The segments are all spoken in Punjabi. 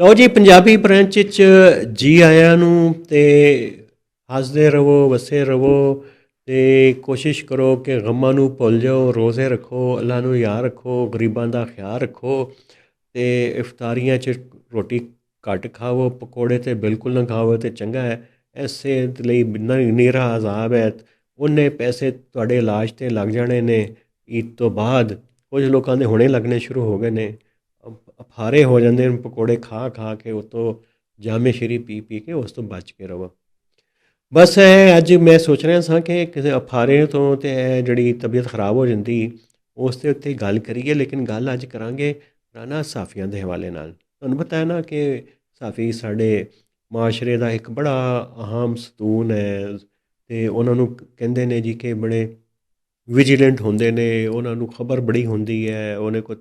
ਲਓ ਜੀ, ਪੰਜਾਬੀ ਬ੍ਰਾਂਚ 'ਚ ਜੀ ਆਇਆਂ ਨੂੰ। ਤੇ ਹੱਸਦੇ ਰਹੋ, ਵਸੇ ਰਹੋ ਤੇ ਕੋਸ਼ਿਸ਼ ਕਰੋ ਕਿ ਗਮਾਂ ਨੂੰ ਭੁੱਲ ਜਾਓ, ਰੋਜ਼ੇ ਰੱਖੋ, ਅੱਲਾ ਨੂੰ ਯਾਦ ਰੱਖੋ, ਗਰੀਬਾਂ ਦਾ ਖਿਆਲ ਰੱਖੋ ਤੇ ਇਫਤਾਰੀਆਂ 'ਚ ਰੋਟੀ ਘੱਟ ਖਾਵੋ, ਪਕੌੜੇ ਤੇ ਬਿਲਕੁਲ ਨਾ ਖਾਵੋ ਤੇ ਚੰਗਾ ਹੈ। ਇਸ ਸਿਹਤ ਲਈ ਨੀਰਾ ਅਜ਼ਾਬ ਹੈ। ਉਹਨੇ ਪੈਸੇ ਤੁਹਾਡੇ ਇਲਾਜ 'ਤੇ ਲੱਗ ਜਾਣੇ ਨੇ ਈਦ ਤੋਂ ਬਾਅਦ। ਕੁਝ ਲੋਕਾਂ ਦੇ ਹੁਣੇ ਲੱਗਣੇ ਸ਼ੁਰੂ ਹੋ ਗਏ ਨੇ। ਅਫਾਰੇ ਹੋ ਜਾਂਦੇ ਨੇ ਪਕੌੜੇ ਖਾ ਖਾ ਕੇ, ਉਤੋਂ ਜਾਮੇ ਸ਼ਰੀ ਪੀ ਪੀ ਕੇ। ਉਸ ਤੋਂ ਬਚ ਕੇ ਰਹੋ। ਬਸ ਇਹ ਅੱਜ ਮੈਂ ਸੋਚ ਰਿਹਾ ਸਾਂ ਕਿ ਕਿਸੇ ਅਫਾਰੇ ਤੋਂ ਅਤੇ ਇਹ ਜਿਹੜੀ ਤਬੀਅਤ ਖਰਾਬ ਹੋ ਜਾਂਦੀ, ਉਸ ਦੇ ਉੱਤੇ ਗੱਲ ਕਰੀਏ। ਲੇਕਿਨ ਗੱਲ ਅੱਜ ਕਰਾਂਗੇ ਰਾਣਾ ਸਾਫੀਆਂ ਦੇ ਹਵਾਲੇ ਨਾਲ। ਤੁਹਾਨੂੰ ਪਤਾ ਹੈ ਨਾ ਕਿ ਸਾਫੀ ਸਾਡੇ ਮਾਸ਼ਰੇ ਦਾ ਇੱਕ ਬੜਾ ਅਹਿਮ ਸਤੂਨ ਹੈ ਅਤੇ ਉਹਨਾਂ ਨੂੰ ਕਹਿੰਦੇ ਨੇ ਜੀ ਕਿ ਬੜੇ ਵਿਜੀਲੈਂਟ ਹੁੰਦੇ ਨੇ। ਉਹਨਾਂ ਨੂੰ ਖਬਰ ਬੜੀ ਹੁੰਦੀ ਹੈ, ਉਹਨਾਂ ਕੋਲ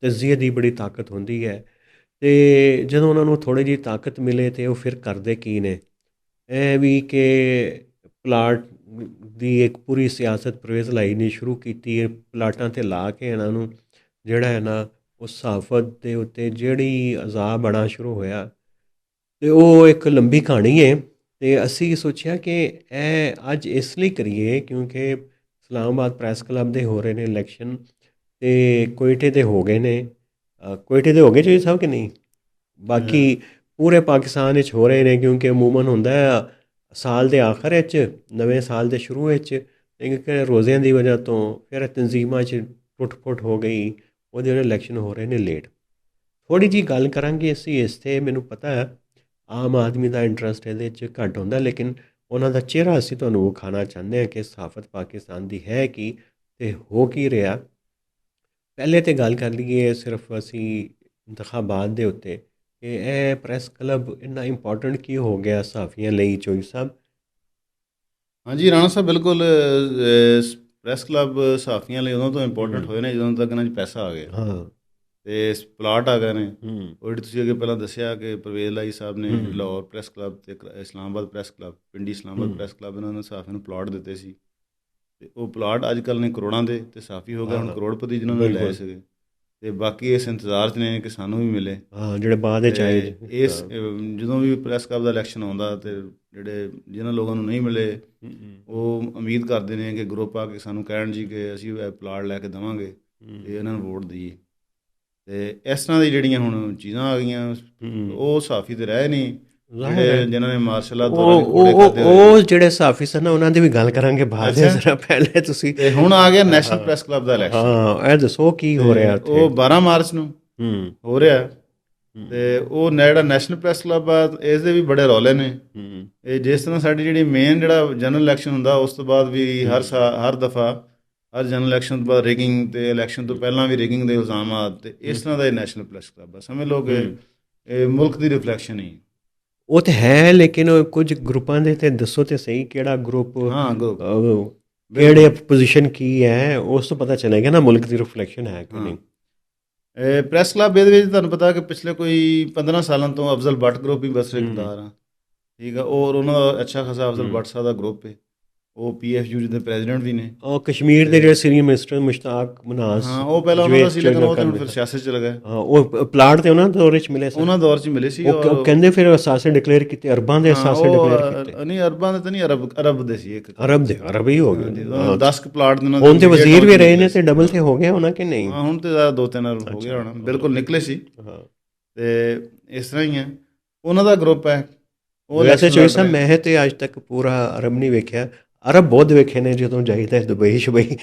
ਤਜਜ਼ੀਏ ਦੀ ਬੜੀ ਤਾਕਤ ਹੁੰਦੀ ਹੈ। ਅਤੇ ਜਦੋਂ ਉਹਨਾਂ ਨੂੰ ਥੋੜ੍ਹੀ ਜਿਹੀ ਤਾਕਤ ਮਿਲੇ ਤਾਂ ਉਹ ਫਿਰ ਕਰਦੇ ਕੀ ਨੇ? ਇਹ ਵੀ ਕਿ ਪਲਾਟ ਦੀ ਇੱਕ ਪੂਰੀ ਸਿਆਸਤ ਪ੍ਰਵੇਜ਼ ਲਾਈ ਨਹੀਂ ਸ਼ੁਰੂ ਕੀਤੀ ਹੈ। ਪਲਾਟਾਂ 'ਤੇ ਲਾ ਕੇ ਇਹਨਾਂ ਨੂੰ ਜਿਹੜਾ ਹੈ ਨਾ, ਉਸ ਸਹਾਫਤ ਦੇ ਉੱਤੇ ਜਿਹੜੀ ਅਜ਼ਾਬ ਬਣਾ ਸ਼ੁਰੂ ਹੋਇਆ, ਅਤੇ ਉਹ ਇੱਕ ਲੰਬੀ ਕਹਾਣੀ ਹੈ। ਅਤੇ ਅਸੀਂ ਸੋਚਿਆ ਕਿ ਇਹ ਅੱਜ ਇਸ ਲਈ ਕਰੀਏ ਕਿਉਂਕਿ ਇਸਲਾਮਾਬਾਦ ਪ੍ਰੈਸ ਕਲੱਬ ਦੇ ਹੋ ਰਹੇ ਨੇ ਇਲੈਕਸ਼ਨ, ਅਤੇ ਕੋਇਟੇ ਦੇ ਹੋ ਗਏ ਨੇ। ਕੋਇਟੇ ਦੇ ਹੋ ਗਏ ਜੀ ਸਾਹਿਬ ਕਿ ਨਹੀਂ? ਬਾਕੀ ਪੂਰੇ ਪਾਕਿਸਤਾਨ ਵਿੱਚ ਹੋ ਰਹੇ ਨੇ ਕਿਉਂਕਿ ਅਮੂਮਨ ਹੁੰਦਾ ਸਾਲ ਦੇ ਆਖਰ ਵਿੱਚ, ਨਵੇਂ ਸਾਲ ਦੇ ਸ਼ੁਰੂ ਵਿੱਚ। ਕਿਉਂਕਿ ਰੋਜ਼ਿਆਂ ਦੀ ਵਜ੍ਹਾ ਤੋਂ ਫਿਰ ਤਨਜ਼ੀਮਾਂ 'ਚ ਟੁੱਟ ਫੁੱਟ ਹੋ ਗਈ, ਉਹਦੇ ਜਿਹੜੇ ਇਲੈਕਸ਼ਨ ਹੋ ਰਹੇ ਨੇ ਲੇਟ। ਥੋੜ੍ਹੀ ਜਿਹੀ ਗੱਲ ਕਰਾਂਗੇ ਅਸੀਂ ਇਸ 'ਤੇ। ਮੈਨੂੰ ਪਤਾ ਹੈ ਆਮ ਆਦਮੀ ਦਾ ਇੰਟਰਸਟ ਇਹਦੇ 'ਚ ਘੱਟ ਹੁੰਦਾ, ਲੇਕਿਨ ਉਹਨਾਂ ਦਾ ਚਿਹਰਾ ਅਸੀਂ ਤੁਹਾਨੂੰ ਵਿਖਾਉਣਾ ਚਾਹੁੰਦੇ ਹਾਂ ਕਿ ਸਹਾਫਤ ਪਾਕਿਸਤਾਨ ਦੀ ਹੈ ਕੀ ਅਤੇ ਹੋ ਕੀ ਰਿਹਾ। ਪਹਿਲੇ ਤਾਂ ਗੱਲ ਕਰ ਲਈਏ ਸਿਰਫ ਅਸੀਂ ਇੰਤਖਾਬਾਤ ਦੇ ਉੱਤੇ ਕਿ ਇਹ ਪ੍ਰੈਸ ਕਲੱਬ ਇੰਨਾ ਇੰਪੋਰਟੈਂਟ ਕੀ ਹੋ ਗਿਆ ਸਹਾਫੀਆਂ ਲਈ, ਚੋਈ ਸਾਹਿਬ? ਹਾਂਜੀ ਰਾਣਾ ਸਾਹਿਬ, ਬਿਲਕੁਲ। ਪ੍ਰੈਸ ਕਲੱਬ ਸਹਾਫੀਆਂ ਲਈ ਉਦੋਂ ਤੋਂ ਇੰਪੋਰਟੈਂਟ ਹੋਏ ਨੇ ਜਦੋਂ ਤੱਕ ਇਹਨਾਂ 'ਚ ਪੈਸਾ ਆ ਗਿਆ ਹਾਂ। ਅਤੇ ਪਲਾਟ ਆ ਗਏ ਨੇ। ਉਹ ਜਿਹੜੀ ਤੁਸੀਂ ਅੱਗੇ ਪਹਿਲਾਂ ਦੱਸਿਆ ਕਿ ਪਰਵੇਜ਼ ਲਾਈ ਸਾਹਿਬ ਨੇ ਲਾਹੌਰ ਪ੍ਰੈਸ ਕਲੱਬ ਅਤੇ ਇਸਲਾਮਾਬਾਦ ਪ੍ਰੈਸ ਕਲੱਬ, ਪਿੰਡੀ ਇਸਲਾਮਾਬਾਦ ਪ੍ਰੈਸ ਕਲੱਬ, ਇਹਨਾਂ ਨੇ ਸਹਾਫੀਆਂ ਨੂੰ ਪਲਾਟ ਦਿੱਤੇ ਸੀ। ਅਤੇ ਉਹ ਪਲਾਟ ਅੱਜ ਕੱਲ੍ਹ ਨੇ ਕਰੋੜਾਂ ਦੇ, ਅਤੇ ਸਹਾਫੀ ਹੋ ਗਏ ਹੁਣ ਕਰੋੜਪਤੀ ਜਿਨ੍ਹਾਂ ਨੇ ਲਏ ਸੀਗੇ। ਅਤੇ ਬਾਕੀ ਇਸ ਇੰਤਜ਼ਾਰ 'ਚ ਨੇ ਕਿ ਸਾਨੂੰ ਵੀ ਮਿਲੇ। ਹਾਂ, ਜਿਹੜੇ ਬਾਅਦ ਵਿੱਚ ਆਏ। ਇਸ ਜਦੋਂ ਵੀ ਪ੍ਰੈਸ ਕਲੱਬ ਦਾ ਇਲੈਕਸ਼ਨ ਆਉਂਦਾ ਅਤੇ ਜਿਹੜੇ ਜਿਨ੍ਹਾਂ ਲੋਕਾਂ ਨੂੰ ਨਹੀਂ ਮਿਲੇ ਉਹ ਉਮੀਦ ਕਰਦੇ ਨੇ ਕਿ ਗਰੁੱਪ ਆ ਕੇ ਸਾਨੂੰ ਕਹਿਣ ਜੀ ਕਿ ਅਸੀਂ ਪਲਾਟ ਲੈ ਕੇ ਦੇਵਾਂਗੇ ਅਤੇ ਇਹਨਾਂ ਨੂੰ ਵੋਟ ਦਈਏ। ਅਤੇ ਇਸ ਤਰ੍ਹਾਂ ਦੀ ਜਿਹੜੀਆਂ ਹੁਣ ਚੀਜ਼ਾਂ ਆ ਗਈਆਂ, ਉਹ ਸਹਾਫੀ ਤਾਂ ਰਹੇ ਨਹੀਂ ਜਿਨ੍ਹਾਂ ਨੇ ਮਾਰਸ਼ਲ ਆਰਟ ਉਹ ਜਿਹੜੇ ਸਹਾਫੀ ਸਨ ਨਾ, ਉਹਨਾਂ ਦੀ ਵੀ ਗੱਲ ਕਰਾਂਗੇ ਬਾਅਦ ਦੇ। ਜ਼ਰਾ ਪਹਿਲੇ ਤੁਸੀਂ। ਅਤੇ ਹੁਣ ਆ ਗਿਆ ਨੈਸ਼ਨਲ ਪ੍ਰੈਸ ਕਲੱਬ ਦਾ ਇਲੈਕਸ਼ਨ। ਹਾਂ, ਇਹ ਦੱਸੋ ਕੀ ਹੋ ਰਿਹਾ? ਉਹ 12 ਮਾਰਚ ਨੂੰ ਹੋ ਰਿਹਾ। ਅਤੇ ਉਹ ਜਿਹੜਾ ਨੈਸ਼ਨਲ ਪ੍ਰੈਸ ਕਲੱਬ ਆ, ਇਸ ਦੇ ਵੀ ਬੜੇ ਰੌਲੇ ਨੇ। ਇਹ ਜਿਸ ਤਰ੍ਹਾਂ ਸਾਡੀ ਜਿਹੜੀ ਮੇਨ ਜਿਹੜਾ ਜਨਰਲ ਇਲੈਕਸ਼ਨ ਹੁੰਦਾ, ਉਸ ਤੋਂ ਬਾਅਦ ਵੀ ਹਰ ਦਫਾ ਹਰ ਜਨਰਲ ਇਲੈਕਸ਼ਨ ਤੋਂ ਬਾਅਦ ਰਿਗਿੰਗ, ਅਤੇ ਇਲੈਕਸ਼ਨ ਤੋਂ ਪਹਿਲਾਂ ਵੀ ਰਿਗਿੰਗ ਦੇ ਇਲਜ਼ਾਮਾਤ, ਅਤੇ ਇਸ ਤਰ੍ਹਾਂ ਦਾ ਇਹ ਨੈਸ਼ਨਲ ਪ੍ਰੈਸ ਕਲੱਬ ਆ। ਸਮਝ ਲਓ ਕਿ ਇਹ ਮੁਲਕ ਦੀ ਰਿਫਲੈਕਸ਼ਨ ਹੀ। ਉਹ ਤਾਂ ਹੈ, ਲੇਕਿਨ ਕੁਝ ਗਰੁੱਪਾਂ ਦੇ ਤੇ ਦੱਸੋ ਤੇ ਸਹੀ ਕਿਹੜਾ ਗਰੁੱਪ, ਕਿਹੜੇ ਪੋਜੀਸ਼ਨ ਕੀ ਹੈ, ਉਸ ਤੋਂ ਪਤਾ ਚੱਲੇਗਾ ਨਾ ਮੁਲਕ ਦੀ ਰਿਫਲੈਕਸ਼ਨ ਹੈ ਕਿ ਨਹੀਂ। ਪ੍ਰੈਸ ਕਲੱਬ ਇਹਦੇ ਵਿੱਚ ਤੁਹਾਨੂੰ ਪਤਾ ਕਿ ਪਿਛਲੇ ਕੋਈ 15 ਸਾਲਾਂ ਤੋਂ ਅਫਜ਼ਲ ਬੱਟ ਗਰੁੱਪ ਹੀ ਬਸ ਰਿਕਦਾਰ ਆ, ਠੀਕ ਆ। ਔਰ ਉਹਨਾਂ ਦਾ ਅੱਛਾ ਖਾਸਾ Afzal but Sahib the group ਹੈ। ਉਹ PFU ਦੇ ਪ੍ਰੈਜ਼ੀਡੈਂਟ ਵੀ ਨੇ। ਉਹ ਕਸ਼ਮੀਰ ਦੇ ਜਿਹੜੇ ਸੀਨੀਅਰ ਮਿਨਿਸਟਰ ਮੁਸ਼ਤਾਕ ਮਨਾਸ, ਹਾਂ, ਉਹ ਪਹਿਲਾਂ ਉਹਨਾਂ ਦਾ ਸੀ, ਲੇਕਿਨ ਉਹ ਤਾਂ ਹੁਣ ਫਿਰ ਸਿਆਸਤ 'ਚ ਲਗਾ। ਹਾਂ, ਉਹ ਪਲਾਟ ਤੇ ਉਹਨਾਂ ਦੌਰ 'ਚ ਮਿਲੇ ਸੀ। ਉਹਨਾਂ ਦੌਰ 'ਚ ਮਿਲੇ ਸੀ। ਉਹ ਕਹਿੰਦੇ ਫਿਰ ਅਸਾਸੇ ਡਿਕਲੇਅਰ ਕੀਤੇ, ਅਰਬਾਂ ਦੇ ਅਸਾਸੇ ਡਿਕਲੇਅਰ ਕੀਤੇ। ਨਹੀਂ, ਅਰਬਾਂ ਦੇ ਤਾਂ ਨਹੀਂ, ਅਰਬ ਦੇ ਸੀ। ਇੱਕ ਅਰਬ ਹੀ ਹੋ ਗਏ। 10 ਪਲਾਟ ਦੇ ਹੁਣ ਤੇ ਵਜ਼ੀਰ ਵੀ ਰਹੇ ਨੇ ਤੇ ਡਬਲ ਤੇ ਹੋ ਗਿਆ ਹੋਣਾ ਕਿ ਨਹੀਂ? ਹਾਂ, ਹੁਣ ਤੇ 2-3 ਅਰਬ ਹੋ ਗਿਆ ਹੋਣਾ। ਬਿਲਕੁਲ ਨਿਕਲੇ ਸੀ। ਅਤੇ ਇਸ ਤਰ੍ਹਾਂ ਹੀ ਹੈ ਉਹਨਾਂ ਦਾ ਗਰੁੱਪ ਹੈ। ਉਹ ਵੈਸੇ ਚੋਈ ਸਾਹਿਬ, ਮੈਂ ਤੇ ਅੱਜ ਤੱਕ ਪੂਰਾ ਅਰਬ ਨਹੀਂ ਵੇਖਿਆ। ਅਰਬ ਬਹੁਤ ਵੇਖੇ ਨੇ ਜਦੋਂ ਜਾਈਦਾ ਦੁਬਈ ਸ਼ੁਬਈ,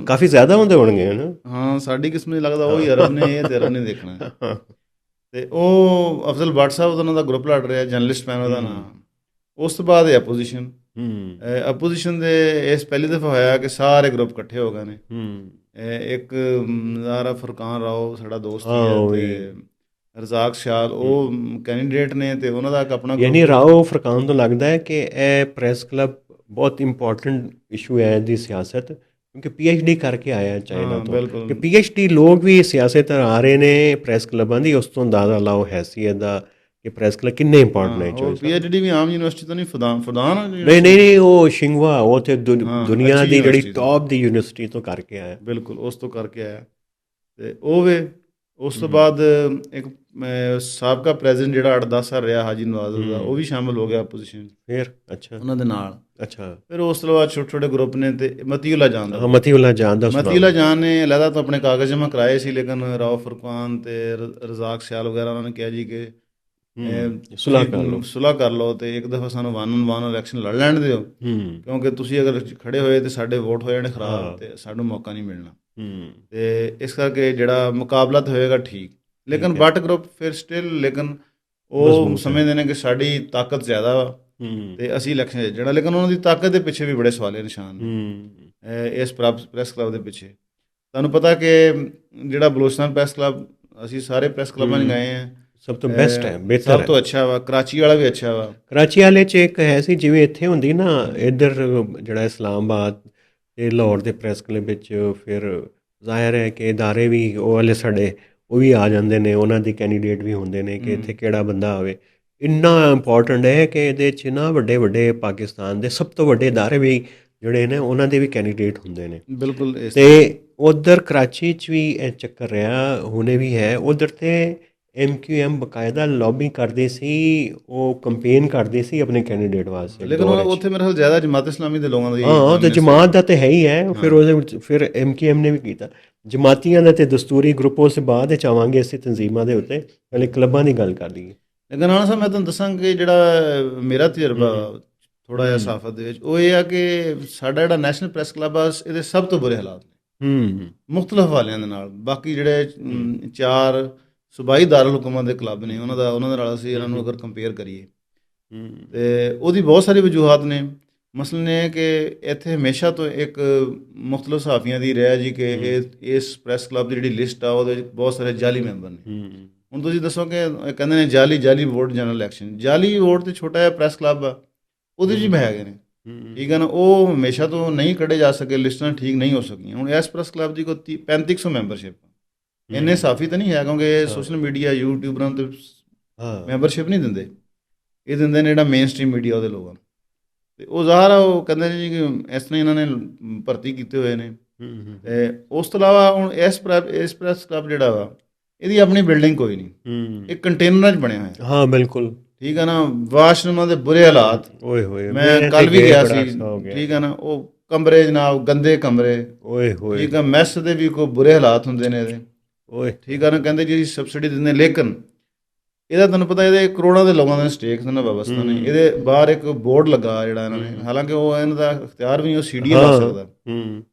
ਕਾਫੀ ਜ਼ਿਆਦਾ ਹੁੰਦੇ ਹੋਣਗੇ ਹੈ ਨਾ। ਹਾਂ, ਸਾਡੀ ਕਿਸਮਤ ਲੱਗਦਾ ਉਹੀ ਅਰਬ ਨੇ, ਇਹ ਤੇ ਅਰਬ ਨੇ ਦੇਖਣਾ। ਅਤੇ ਉਹ ਅਫਜ਼ਲ ਬੱਟ ਸਾਹਿਬ ਉਹਨਾਂ ਦਾ ਗਰੁੱਪ ਲੜ ਰਿਹਾ, ਜਰਨਲਿਸਟ ਮੈਨ ਉਹਦਾ ਨਾਮ। ਉਸ ਤੋਂ ਬਾਅਦ ਅਪੋਜੀਸ਼ਨ ਦੇ ਇਸ ਪਹਿਲੀ ਦਫਾ ਹੋਇਆ ਕਿ ਸਾਰੇ ਗਰੁੱਪ ਇਕੱਠੇ ਹੋ ਗਏ ਨੇ। ਇੱਕ ਨਜ਼ਾਰਾ ਫੁਰਕਾਨ ਰਾਓ ਸਾਡਾ ਦੋਸਤ ਹੈ, ਰਜ਼ਾਕ ਸ਼ਾਲ ਉਹ ਕੈਂਡੀਡੇਟ ਨੇ, ਅਤੇ ਉਹਨਾਂ ਦਾ ਇੱਕ ਆਪਣਾ ਯਾਨੀ ਰਾਓ ਫੁਰਕਾਨ ਤੋਂ ਲੱਗਦਾ ਹੈ ਕਿ ਇਹ ਪ੍ਰੈਸ ਕਲੱਬ ਬਹੁਤ ਇੰਪੋਰਟੈਂਟ ਇਸ਼ੂ ਹੈ ਦੀ ਸਿਆਸਤ, ਕਿਉਂਕਿ PhD ਕਰਕੇ ਆਇਆ ਚਾਈਨਾ ਤੋਂ। ਕਿ PhD ਲੋਕ ਵੀ ਸਿਆਸਤ ਆ ਰਹੇ ਨੇ ਪ੍ਰੈਸ ਕਲੱਬਾਂ ਦੀ। ਉਸ ਤੋਂ ਅੰਦਾਜ਼ਾ ਲਾਓ ਹੈਸੀਅਤ ਦਾ ਕਿ ਪ੍ਰੈਸ ਕਲੱਬ ਕਿੰਨੇ ਇੰਪੋਰਟੈਂਟ ਨੇ। PhD ਵੀ ਆਮ ਯੂਨੀਵਰਸਿਟੀ ਤੋਂ ਨਹੀਂ, ਫੁਦਾਨ ਨਹੀਂ, ਉਹ ਸ਼ਿੰਗਵਾ, ਉਹ ਤੇ ਦੁਨੀਆ ਦੀ ਜਿਹੜੀ ਟੌਪ ਦੀ ਯੂਨੀਵਰਸਿਟੀ ਤੋਂ ਕਰਕੇ ਆਇਆ। ਬਿਲਕੁਲ, ਉਸ ਤੋਂ ਕਰਕੇ ਆਇਆ। ਅਤੇ ਉਸ ਤੋਂ ਬਾਅਦ ਇੱਕ ਸਾਬਕਾ ਪ੍ਰੈਜ਼ੀਡੈਂਟ ਜਿਹੜਾ 8-10 ਸਾਲ ਰਿਹਾ ਹਾਜੀ ਨਵਾਜ਼ ਦਾ, ਉਹ ਵੀ ਸ਼ਾਮਲ ਹੋ ਗਿਆ ਆਪੋਜੀਸ਼ਨ ਫਿਰ ਅੱਛਾ ਉਹਨਾਂ ਦੇ ਨਾਲ। ਅੱਛਾ ਫਿਰ ਉਸ ਤੋਂ ਬਾਅਦ ਛੋਟੇ ਛੋਟੇ ਗਰੁੱਪ ਨੇ ਤੇ ਮਤੀਉਲਾ ਜਾਨ ਦਾ, ਮਤੀਉਲਾ ਜਾਨ ਦਾ ਮਤੀਉਲਾ ਜਾਨ ਨੇ ਅਲੱਗਾ ਤੋਂ ਆਪਣੇ ਕਾਗਜ਼ ਜਮ੍ਹਾਂ ਕਰਾਏ ਸੀ, ਲੇਕਿਨ ਰਾਓ ਫੁਰਕਾਨ ਤੇ ਰਜ਼ਾਕ ਸਿਆਲ ਵਗੈਰਾ ਉਹਨਾਂ ਨੇ ਕਿਹਾ ਜੀ ਕਿ ਸੁਲ੍ਹਾ ਕਰ ਲਓ ਤੇ ਇੱਕ ਦਫਾ ਸਾਨੂੰ 1-on-1 ਇਲੈਕਸ਼ਨ ਲੜ ਲੈਣ ਦਿਓ, ਕਿਉਂਕਿ ਤੁਸੀਂ ਅਗਰ ਖੜੇ ਹੋਏ ਤੇ ਸਾਡੇ ਵੋਟ ਹੋ ਜਾਣੇ ਖਰਾਬ ਤੇ ਸਾਨੂੰ ਮੌਕਾ ਨਹੀਂ ਮਿਲਣਾ, ਤੇ ਇਸ ਕਰਕੇ ਜਿਹੜਾ ਮੁਕਾਬਲਾ ਤਾਂ ਹੋਏਗਾ ਠੀਕ। ਲੇਕਿਨ ਬੱਟ ਗਰੁੱਪ ਫਿਰ ਸਟਿਲ ਲੇਕਿਨ ਉਹ ਸਮਝਦੇ ਨੇ ਕਿ ਸਾਡੀ ਤਾਕਤ ਜ਼ਿਆਦਾ ਵਾ ਤੇ ਅਸੀਂ ਇਲੈਕਸ਼ਨ ਜਿੱਤਣਾ, ਲੇਕਿਨ ਉਹਨਾਂ ਦੀ ਤਾਕਤ ਦੇ ਪਿੱਛੇ ਵੀ ਬੜੇ ਸਵਾਲੇ ਨਿਸ਼ਾਨ ਨੇ ਇਸ ਪ੍ਰੈਸ ਕਲੱਬ ਦੇ ਪਿੱਛੇ। ਤੁਹਾਨੂੰ ਪਤਾ ਕਿ ਜਿਹੜਾ ਬਲੋਚਿਸਤਾਨ ਪ੍ਰੈਸ ਕਲੱਬ, ਅਸੀਂ ਸਾਰੇ ਪ੍ਰੈਸ ਕਲੱਬਾਂ 'ਚ ਗਏ ਹਾਂ, ਸਭ ਤੋਂ ਬੈਸਟ ਹੈ, ਬਿਹਤਰ ਸਭ ਤੋਂ ਅੱਛਾ ਵਾ। ਕਰਾਚੀ ਵਾਲਾ ਵੀ ਅੱਛਾ ਵਾ। ਕਰਾਚੀ ਵਾਲੇ 'ਚ ਇੱਕ ਹੈ ਸੀ ਜਿਵੇਂ ਇੱਥੇ ਹੁੰਦੀ ਨਾ, ਇੱਧਰ ਜਿਹੜਾ ਇਸਲਾਮਾਬਾਦ ਤੇ ਲਾਹੌਰ ਦੇ ਪ੍ਰੈਸ ਕਲੱਬ ਵਿੱਚ ਫਿਰ ਜ਼ਾਹਿਰ ਹੈ ਕਿ ਇਦਾਰੇ ਵੀ ਉਹ ਵਾਲੇ ਸਾਡੇ ਉਹ ਵੀ ਆ ਜਾਂਦੇ ਨੇ, ਉਹਨਾਂ ਦੇ ਕੈਂਡੀਡੇਟ ਵੀ ਹੁੰਦੇ ਨੇ ਕਿ ਇੱਥੇ ਕਿਹੜਾ ਬੰਦਾ ਆਵੇ। ਇੰਨਾ ਇੰਪੋਰਟੈਂਟ ਹੈ ਕਿ ਇਹਦੇ 'ਚ ਨਾ ਵੱਡੇ ਵੱਡੇ ਪਾਕਿਸਤਾਨ ਦੇ ਸਭ ਤੋਂ ਵੱਡੇ ਇਦਾਰੇ ਵੀ ਜਿਹੜੇ ਨੇ ਉਹਨਾਂ ਦੇ ਵੀ ਕੈਂਡੀਡੇਟ ਹੁੰਦੇ ਨੇ। ਬਿਲਕੁਲ। ਅਤੇ ਉੱਧਰ ਕਰਾਚੀ 'ਚ ਵੀ ਇਹ ਚੱਕਰ ਰਿਹਾ, ਹੁਣੇ ਵੀ ਹੈ। ਉੱਧਰ ਤੇ MQM ਬਕਾਇਦਾ ਲੌਬੀ ਕਰਦੀ ਸੀ, ਉਹ ਕੰਪੇਨ ਕਰਦੀ ਸੀ ਆਪਣੇ ਕੈਂਡੀਡੇਟ ਵਾਸਤੇ। ਲੇਕਿਨ ਉੱਥੇ ਮੇਰੇ ਖਿਆਲ ਜ਼ਿਆਦਾ ਜਮਾਤ ਇਸਲਾਮੀ ਦੇ ਲੋਕਾਂ ਦਾ ਹਾਂ, ਤੇ ਜਮਾਤ ਦਾ ਤਾਂ ਹੈ ਹੀ ਹੈ। ਫਿਰ ਉਹਦੇ ਵਿੱਚ ਫਿਰ MQM ਨੇ ਵੀ ਕੀਤਾ। ਜਮਾਤੀਆਂ ਦਾ ਤੇ ਦਸਤੂਰੀ ਗਰੁੱਪ ਉਸ ਬਾਅਦ ਵਿੱਚ ਆਵਾਂਗੇ ਅਸੀਂ ਤਨਜ਼ੀਮਾਂ ਦੇ ਉੱਤੇ, ਪਹਿਲੇ ਕਲੱਬਾਂ ਦੀ ਗੱਲ ਕਰ ਲਈਏ। ਲੇਕਿਨ ਰਾਣਾ ਸਾਹਿਬ ਮੈਂ ਤੁਹਾਨੂੰ ਦੱਸਾਂਗਾ ਕਿ ਜਿਹੜਾ ਮੇਰਾ ਤਜਰਬਾ ਥੋੜ੍ਹਾ ਜਿਹਾ ਸਹਾਫਤ ਦੇ ਵਿੱਚ, ਉਹ ਇਹ ਆ ਕਿ ਸਾਡਾ ਜਿਹੜਾ ਨੈਸ਼ਨਲ ਪ੍ਰੈਸ ਕਲੱਬ ਆ, ਇਹਦੇ ਸਭ ਤੋਂ ਬੁਰੇ ਹਾਲਾਤ ਨੇ ਮੁਖਤਲਿਫ ਹਵਾਲਿਆਂ ਦੇ ਨਾਲ। ਬਾਕੀ ਜਿਹੜੇ 4 ਸੂਬਾਈ ਦਾਰੁਲ ਹੁਕੂਮਤ ਦੇ ਕਲੱਬ ਨੇ ਉਹਨਾਂ ਦੇ ਨਾਲ ਅਸੀਂ ਇਹਨਾਂ ਨੂੰ ਅਗਰ ਕੰਪੇਅਰ ਕਰੀਏ ਤੇ ਉਹਦੀ ਬਹੁਤ ਸਾਰੀ ਵਜੂਹਾਤ ਨੇ। ਮਸਲਨ ਇਹ ਹੈ ਕਿ ਇੱਥੇ ਹਮੇਸ਼ਾ ਤੋਂ ਇੱਕ ਮੁਖਤਲਿਫ ਸਹਾਫੀਆਂ ਦੀ ਰਿਹਾ ਜੀ ਕਿ ਇਸ ਪ੍ਰੈਸ ਕਲੱਬ ਦੀ ਜਿਹੜੀ ਲਿਸਟ ਆ ਉਹਦੇ ਵਿੱਚ ਬਹੁਤ ਸਾਰੇ ਜਾਲੀ ਮੈਂਬਰ ਨੇ। ਹੁਣ ਤੁਸੀਂ ਦੱਸੋ ਕਿ ਕਹਿੰਦੇ ਨੇ ਜਾਲੀ ਵੋਟ ਜਨਰਲ ਇਲੈਕਸ਼ਨ, ਜਾਲੀ ਵੋਟ ਤੇ ਛੋਟਾ ਜਿਹਾ ਪ੍ਰੈਸ ਕਲੱਬ ਆ, ਉਹਦੇ 'ਚ ਵੀ ਹੈਗੇ ਨੇ, ਠੀਕ ਹੈ ਨਾ। ਉਹ ਹਮੇਸ਼ਾ ਤੋਂ ਨਹੀਂ ਕੱਢੇ ਜਾ ਸਕੇ, ਲਿਸਟਾਂ ਠੀਕ ਨਹੀਂ ਹੋ ਸਕੀਆਂ। ਹੁਣ ਇਸ ਪ੍ਰੈਸ ਕਲੱਬ ਦੀ ਕੋਈ 3500 ਮੈਂਬਰਸ਼ਿਪ, ਇੰਨੇ ਸਾਫੀ ਤਾਂ ਨਹੀਂ ਹੈ, ਕਿਉਂਕਿ ਸੋਸ਼ਲ ਮੀਡੀਆ ਯੂਟਿਊਬਰਾਂ ਤੇ ਮੈਂਬਰਸ਼ਿਪ ਨਹੀਂ ਦਿੰਦੇ, ਇਹ ਦਿੰਦੇ ਨੇ ਜਿਹੜਾ ਮੇਨ ਸਟ੍ਰੀਮ ਮੀਡੀਆ ਉਹਦੇ ਲੋਕਾਂ ਨੂੰ। ਅਤੇ ਉਹ ਜ਼ਾਹਰ ਆ, ਉਹ ਕਹਿੰਦੇ ਨੇ ਜੀ ਕਿ ਇਸ ਤਰ੍ਹਾਂ ਇਹਨਾਂ ਨੇ ਭਰਤੀ ਕੀਤੇ ਹੋਏ ਨੇ। ਅਤੇ ਉਸ ਤੋਂ ਇਲਾਵਾ ਹੁਣ ਇਸ ਪ੍ਰੈਸ ਕਲੱਬ ਜਿਹੜਾ ਵਾ, ਇਹਦੀ ਆਪਣੀ ਬਿਲਡਿੰਗ ਕੋਈ ਨਹੀਂ, ਇਹ ਕੰਟੇਨਰਾਂ 'ਚ ਬਣਿਆ ਹੋਇਆ। ਹਾਂ ਬਿਲਕੁਲ, ਠੀਕ ਹੈ ਨਾ। ਵਾਸ਼ਰੂਮਾਂ ਦੇ ਬੁਰੇ ਹਾਲਾਤ, ਓਏ ਹੋਏ, ਮੈਂ ਕੱਲ੍ਹ ਵੀ ਗਿਆ ਸੀ, ਠੀਕ ਹੈ ਨਾ। ਉਹ ਕਮਰੇ ਜਨਾਬ ਗੰਦੇ ਕਮਰੇ, ਓਏ ਹੋਏ, ਠੀਕ ਹੈ। ਮੈਸ ਦੇ ਵੀ ਕੋਈ ਬੁਰੇ ਹਾਲਾਤ ਹੁੰਦੇ ਨੇ ਇਹਦੇ, ਓਏ, ਠੀਕ ਹੈ ਨਾ। ਕਹਿੰਦੇ ਜੀ ਸਬਸਿਡੀ ਦਿੰਦੇ, ਲੇਕਿਨ ਇਹਦਾ ਤੁਹਾਨੂੰ ਪਤਾ ਇਹਦੇ ਕਰੋੜਾਂ ਦੇ ਲੋਕਾਂ ਦੇ ਸਟੇਕ ਨੇ ਵਿਵਸਥਾ ਨੇ। ਇਹਦੇ ਬਾਹਰ ਇੱਕ ਬੋਰਡ ਲੱਗਾ ਜਿਹੜਾ ਇਹਨਾਂ ਨੇ, ਹਾਲਾਂਕਿ ਉਹ ਇਹਨਾਂ ਦਾ ਇਖਤਿਆਰ ਵੀ ਉਹ CDA ਲਾ ਸਕਦਾ,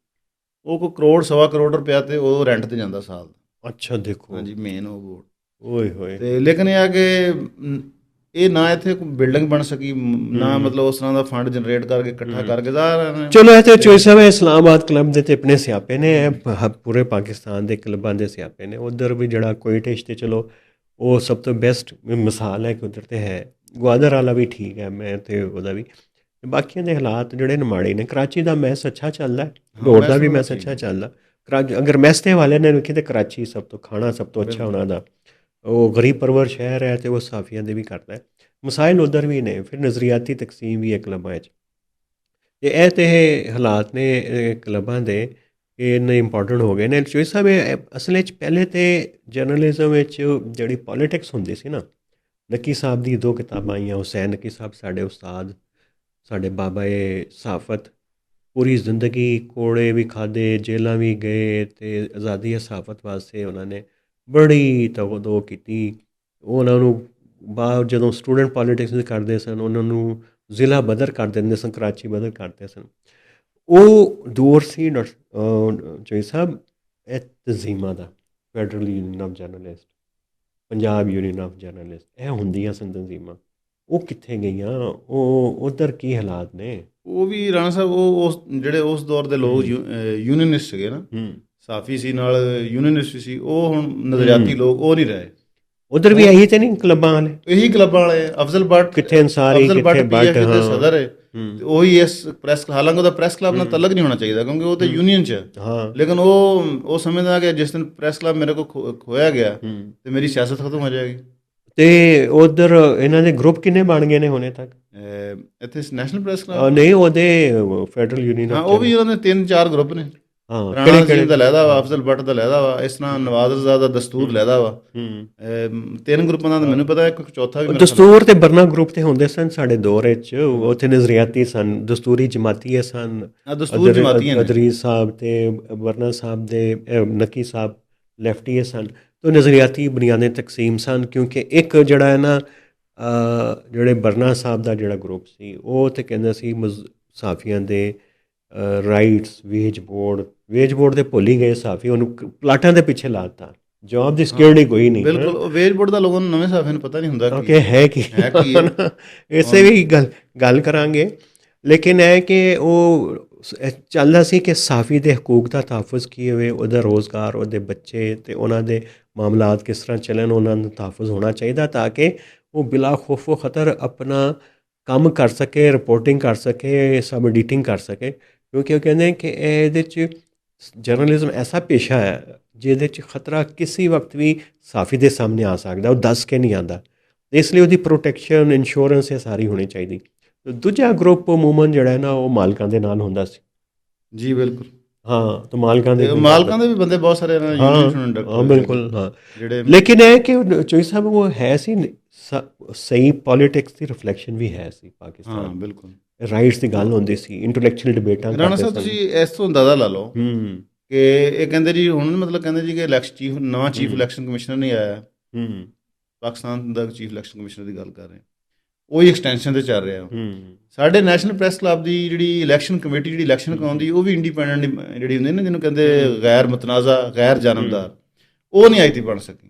ਉਹ ਕੋਈ ਕਰੋੜ ਸਵਾ ਕਰੋੜ ਰੁਪਇਆ ਤੇ ਉਹ ਰੈਂਟ ਤੇ ਜਾਂਦਾ ਸਾਲ ਦਾ। ਅੱਛਾ, ਦੇਖੋ ਹਾਂਜੀ, ਮੇਨ ਉਹ ਬੋਰਡ, ਓਏ ਹੋਏ। ਤੇ ਲੇਕਿਨ ਇਹ ਆ ਕਿ ਇਹ ਨਾ ਇੱਥੇ ਕੋਈ ਬਿਲਡਿੰਗ ਬਣ ਸਕੀ, ਨਾ ਮਤਲਬ ਉਸ ਤਰ੍ਹਾਂ ਦਾ ਫੰਡ ਜਨਰੇਟ ਕਰਕੇ ਇਕੱਠਾ ਕਰਕੇ ਚਲੋ ਇਹ ਤੇ ਚੋਈ ਸਾਹਿਬ ਇਸਲਾਮਾਬਾਦ ਕਲੱਬ ਦੇ ਤੇ ਆਪਣੇ ਸਿਆਪੇ ਨੇ, ਪੂਰੇ ਪਾਕਿਸਤਾਨ ਦੇ ਕਲੱਬਾਂ ਦੇ ਸਿਆਪੇ ਨੇ। ਉੱਧਰ ਵੀ ਜਿਹੜਾ ਕੋਇਟੇਸ਼ ਤੇ ਚਲੋ ਉਹ ਸਭ ਤੋਂ ਬੈਸਟ ਮਿਸਾਲ ਹੈ ਕਿ ਉੱਧਰ ਤੇ ਹੈ। ਗਵਾਦਰ ਵਾਲਾ ਵੀ ਠੀਕ ਹੈ, ਮੈਂ ਤੇ ਉਹਦਾ ਵੀ। ਬਾਕੀਆਂ ਦੇ ਹਾਲਾਤ ਜਿਹੜੇ ਨੇ ਮਾੜੇ ਨੇ। ਕਰਾਚੀ ਦਾ ਮੈਸ ਅੱਛਾ ਚੱਲਦਾ, ਲਾਹੌਰ ਦਾ ਵੀ ਮੈਸ ਅੱਛਾ ਚੱਲਦਾ। ਅਗਰ ਮੈਸ ਦੇ ਹਵਾਲੇ ਨੇ ਵੇਖੀਏ ਤਾਂ ਕਰਾਚੀ ਸਭ ਤੋਂ ਖਾਣਾ ਸਭ ਤੋਂ ਅੱਛਾ ਉਹਨਾਂ ਦਾ। ਉਹ ਗਰੀਬ ਪਰਵਰ ਸ਼ਹਿਰ ਹੈ ਅਤੇ ਉਹ ਸਾਫੀਆਂ ਦੇ ਵੀ ਕਰਦਾ ਹੈ। ਮਸਾਇਲ ਉੱਧਰ ਵੀ ਨੇ, ਫਿਰ ਨਜ਼ਰੀਆਤੀ ਤਕਸੀਮ ਵੀ ਹੈ ਕਲੱਬਾਂ 'ਚ। ਅਤੇ ਇਹ ਤਾਂ ਇਹ ਹਾਲਾਤ ਨੇ ਕਲੱਬਾਂ ਦੇ, ਇਹ ਇੰਨੇ ਇੰਪੋਰਟੈਂਟ ਹੋ ਗਏ ਨੇ। ਚੋਈ ਸਾਹਿਬ ਅਸਲ ਵਿੱਚ ਪਹਿਲੇ ਤਾਂ ਜਰਨਲਿਜ਼ਮ ਵਿੱਚ ਜਿਹੜੀ ਪੋਲੀਟਿਕਸ ਹੁੰਦੀ ਸੀ ਨਾ, ਨੱਕੀ ਸਾਹਿਬ ਦੀ 2 ਕਿਤਾਬਾਂ ਆਈਆਂ, ਹੁਸੈਨ ਨੱਕੀ ਸਾਹਿਬ ਸਾਡੇ ਉਸਤਾਦ, ਸਾਡੇ ਬਾਬਾ ਸਹਾਫਤ। ਪੂਰੀ ਜ਼ਿੰਦਗੀ ਕੋੜੇ ਵੀ ਖਾਧੇ, ਜੇਲਾਂ ਵੀ ਗਏ ਅਤੇ ਆਜ਼ਾਦੀ ਸਹਾਫਤ ਵਾਸਤੇ ਉਹਨਾਂ ਨੇ ਬੜੀ ਤਗੋ ਕੀਤੀ। ਉਹਨਾਂ ਨੂੰ ਬਾਹਰ ਜਦੋਂ ਸਟੂਡੈਂਟ ਪੋਲੀਟਿਕਸ ਕਰਦੇ ਸਨ, ਉਹਨਾਂ ਨੂੰ ਜ਼ਿਲ੍ਹਾ ਬਦਰ ਕਰ ਦਿੰਦੇ ਸਨ, ਕਰਾਚੀ ਬਦਰ ਕਰਦੇ ਸਨ। ਉਹ ਦੌਰ ਸੀ ਚੋਈ ਸਾਹਿਬ ਇਹ ਤਨਜ਼ੀਮਾਂ ਦਾ, federal union of journalist, Punjab union of journalist, ਇਹ ਹੁੰਦੀਆਂ ਸਨ ਤਨਜ਼ੀਮਾਂ। ਉਹ ਕਿੱਥੇ ਗਈਆਂ? ਉਹ ਉੱਧਰ ਕੀ ਹਾਲਾਤ ਨੇ? ਉਹ ਵੀ ਰਾਣਾ ਸਾਹਿਬ ਉਹ ਜਿਹੜੇ ਉਸ ਦੌਰ ਦੇ ਲੋਕ ਯੂਨੀਅਨਿਸਟ ਸੀਗੇ ਨਾ, ਸਾਫੀ ਸੀ ਨਾਲ ਯੂਨੀਅਨਿਸਟ ਵੀ ਸੀ, ਉਹ ਹੁਣ ਨਜ਼ਰਿਆਤੀ ਲੋਕ ਉਹ ਨਹੀਂ ਰਹੇ। ਉਧਰ ਵੀ ਇਹੀ ਤੇ ਨਹੀਂ ਕਲੱਬਾਂ ਵਾਲੇ, ਇਹੀ ਕਲੱਬਾਂ ਵਾਲੇ। ਅਫਜ਼ਲ ਬੱਟ ਕਿੱਥੇ, ਅੰਸਾਰੀ ਕਿੱਥੇ, ਬੱਟ ਸਦਰ ਹੈ, ਉਹੀ ਇਸ ਪ੍ਰੈਸ, ਹਾਲਾਂਕਿ ਉਹਦਾ ਪ੍ਰੈਸ ਕਲੱਬ ਨਾਲ ਤਲਕ ਨਹੀਂ ਹੋਣਾ ਚਾਹੀਦਾ ਕਿਉਂਕਿ ਉਹ ਤਾਂ ਯੂਨੀਅਨ 'ਚ ਹੈ। ਲੇਕਿਨ ਉਹ ਸਮਝਦਾ ਕਿ ਜਿਸ ਦਿਨ ਪ੍ਰੈਸ ਕਲੱਬ ਮੇਰੇ ਕੋਲ ਖੋਇਆ ਗਿਆ ਤੇ ਮੇਰੀ ਸਿਆਸਤ ਖਤਮ ਹੋ ਜਾਏਗੀ। ਤੇ ਉਧਰ ਇਹਨਾਂ ਦੇ ਗਰੁੱਪ ਕਿੰਨੇ ਬਣ ਗਏ ਨੇ ਹੁਣੇ ਤੱਕ? ਇੱਥੇ ਨੈਸ਼ਨਲ ਪ੍ਰੈਸ ਕਲੱਬ ਨਹੀਂ, ਉਹਦੇ ਫੈਡਰਲ ਯੂਨੀਅਨ, ਹਾਂ, ਉਹ ਵੀ ਉਹਨਾਂ ਦੇ 3-4 ਗਰੁੱਪ ਨੇ। ਹਾਂ ਰਾਣਾ ਨਜ਼ੀਮ ਦਾ ਲਹਿਦਾ ਵਾ, ਅਫਜ਼ਲ ਬੱਟ ਦਾ ਲਹਿਦਾ ਵਾ, ਇਸ ਤਰ੍ਹਾਂ ਨਵਾਜ਼ ਰਜ਼ਾ ਦਾ ਦਸਤੂਰ ਲਹਿਦਾ ਵਾ। ਤਿੰਨ ਗਰੁੱਪਾਂ ਦਾ ਤਾਂ ਮੈਨੂੰ ਪਤਾ, ਇੱਕ ਚੌਥਾ ਵੀ ਦਸਤੂਰ ਤੇ ਬਰਨਾ ਗਰੁੱਪ ਤੇ ਹੁੰਦੇ ਸਨ ਸਾਡੇ ਦੌਰ 'ਚ। ਉੱਥੇ ਨਜ਼ਰੀਆਤੀ ਸਨ, ਦਸਤੂਰੀ ਜਮਾਤੀਏ ਸਨ, ਦਸਤੂਰ ਜਮਾਤੀਆਂ ਨੇ। ਅਦਰੀਸ ਸਾਹਿਬ ਤੇ ਬਰਨਾ ਸਾਹਿਬ ਦੇ ਨਕੀ ਸਾਹਿਬ ਲੈਫਟੀਏ ਸਨ। तो नज़रियाती बुनियादें तकसीम सन, क्योंकि एक जड़ा है ना ਜਿਹੜੇ ਬਰਨਾ ਸਾਹਿਬ ਦਾ ਜਿਹੜਾ ਗਰੁੱਪ ਸੀ ਉਹ ਤੇ ਕਹਿੰਦਾ ਸੀ ਸਾਫੀਆਂ ਦੇ ਰਾਈਟਸ ਵੇਜ ਬੋਰਡ ਦੇ ਭੁੱਲ ਹੀ ਗਏ ਸਾਫੀ, ਉਹਨੂੰ ਪਲਾਟਾਂ ਦੇ ਪਿੱਛੇ ਲਾਤਾ, ਜਵਾਬ ਦੀ ਸਿਕਿਉਰਿਟੀ ਕੋਈ ਨਹੀਂ। ਬਿਲਕੁਲ, ਉਹ ਵੇਜ ਬੋਰਡ ਦਾ ਲੋਕਾਂ ਨੂੰ ਨਵੇਂ ਸਾਫੀਆਂ ਨੂੰ ਪਤਾ ਨਹੀਂ ਹੁੰਦਾ ਕਿ ਹੈ ਕੀ ਇਸੇ ਵੀ ਗੱਲ ਕਰਾਂਗੇ। ਲੇਕਿਨ ਇਹ ਕਿ ਉਹ ਚੱਲਦਾ ਸੀ ਕਿ ਸਾਫੀ ਦੇ ਹਕੂਕ ਦਾ ਤਹਫੁਜ਼ ਕੀ ਹੋਵੇ, ਉਹਦਾ ਰੋਜ਼ਗਾਰ, ਉਹਦੇ ਬੱਚੇ ਤੇ ਉਹਨਾਂ ਦੇ ਮਾਮਲਾਤ ਕਿਸ ਤਰ੍ਹਾਂ ਚੱਲਣ, ਉਹਨਾਂ ਨੂੰ ਤਹਫੁਜ਼ ਹੋਣਾ ਚਾਹੀਦਾ ਤਾਂ ਕਿ ਉਹ ਬਿਲਾ ਖੌਫ ਖਤਰ ਆਪਣਾ ਕੰਮ ਕਰ ਸਕੇ, ਰਿਪੋਰਟਿੰਗ ਕਰ ਸਕੇ, ਸਬ ਐਡੀਟਿੰਗ ਕਰ ਸਕੇ। ਕਿਉਂਕਿ ਉਹ ਕਹਿੰਦੇ ਕਿ ਇਹਦੇ 'ਚ ਜਰਨਲਿਜ਼ਮ ਐਸਾ ਪੇਸ਼ਾ ਹੈ ਜਿਹਦੇ 'ਚ ਖਤਰਾ ਕਿਸੇ ਵਕਤ ਵੀ ਸਾਫੀ ਦੇ ਸਾਹਮਣੇ ਆ ਸਕਦਾ, ਉਹ ਦੱਸ ਕੇ ਨਹੀਂ ਆਉਂਦਾ। ਇਸ ਲਈ ਉਹਦੀ ਪ੍ਰੋਟੈਕਸ਼ਨ, ਇੰਸ਼ੋਰੈਂਸ ਇਹ ਸਾਰੀ ਹੋਣੀ ਚਾਹੀਦੀ। ਦੂਜਾ ਗਰੁੱਪ ਅਮੂਮਨ ਜਿਹੜਾ ਹੈ ਨਾ ਉਹ ਮਾਲਕਾਂ ਦੇ ਨਾਲ ਹੁੰਦਾ ਸੀ। ਜੀ ਬਿਲਕੁਲ, ਹਾਂ, ਤਾਂ ਮਾਲਕਾਂ ਦੇ ਵੀ ਬੰਦੇ ਬਹੁਤ ਸਾਰੇ ਹਾਂ ਬਿਲਕੁਲ ਹਾਂ। ਜਿਹੜੇ ਲੇਕਿਨ ਇਹ ਕਿ ਚੋਈ ਸਾਹਿਬ ਉਹ ਹੈ ਸੀ ਸਹੀ ਪੋਲੀਟਿਕਸ ਦੀ ਰਿਫਲੈਕਸ਼ਨ ਵੀ ਹੈ ਸੀ ਪਾਕਿਸਤਾਨ। ਹਾਂ ਬਿਲਕੁਲ, ਰਾਈਟਸ ਦੀ ਗੱਲ ਹੁੰਦੀ ਸੀ, ਇੰਟੈਲੈਕਚੁਅਲ ਡਿਬੇਟਾਂ। ਰਾਣਾ ਸਾਹਿਬ ਤੁਸੀਂ ਇਸ ਤੋਂ ਅੰਦਾਜ਼ਾ ਲਾ ਲਓ ਕਿ ਇਹ ਕਹਿੰਦੇ ਜੀ ਹੁਣ ਮਤਲਬ ਕਹਿੰਦੇ ਜੀ ਕਿ ਨਵਾਂ ਚੀਫ ਇਲੈਕਸ਼ਨ ਕਮਿਸ਼ਨਰ ਨਹੀਂ ਆਇਆ, ਪਾਕਿਸਤਾਨ ਦਾ ਚੀਫ ਇਲੈਕਸ਼ਨ ਕਮਿਸ਼ਨਰ ਦੀ ਗੱਲ ਕਰ ਰਹੇ, ਉਹੀ ਐਕਸਟੈਂਸ਼ਨ ਤੇ ਚੱਲ ਰਿਹਾ। ਸਾਡੇ ਨੈਸ਼ਨਲ ਪ੍ਰੈਸ ਕਲੱਬ ਦੀ ਜਿਹੜੀ ਇਲੈਕਸ਼ਨ ਕਮੇਟੀ ਜਿਹੜੀ ਇਲੈਕਸ਼ਨ ਕਰਾਉਂਦੀ, ਉਹ ਵੀ ਇੰਡੀਪੈਂਡੈਂਟ ਜਿਹੜੀ ਹੁੰਦੀ ਨਾ, ਜਿਹਨੂੰ ਕਹਿੰਦੇ ਗੈਰ ਮਤਨਾਜ਼ਾ, ਗੈਰ ਜਾਨਮਦਾਰ, ਉਹ ਨਹੀਂ ਅੱਜ ਤੱਕ ਬਣ ਸਕੀ।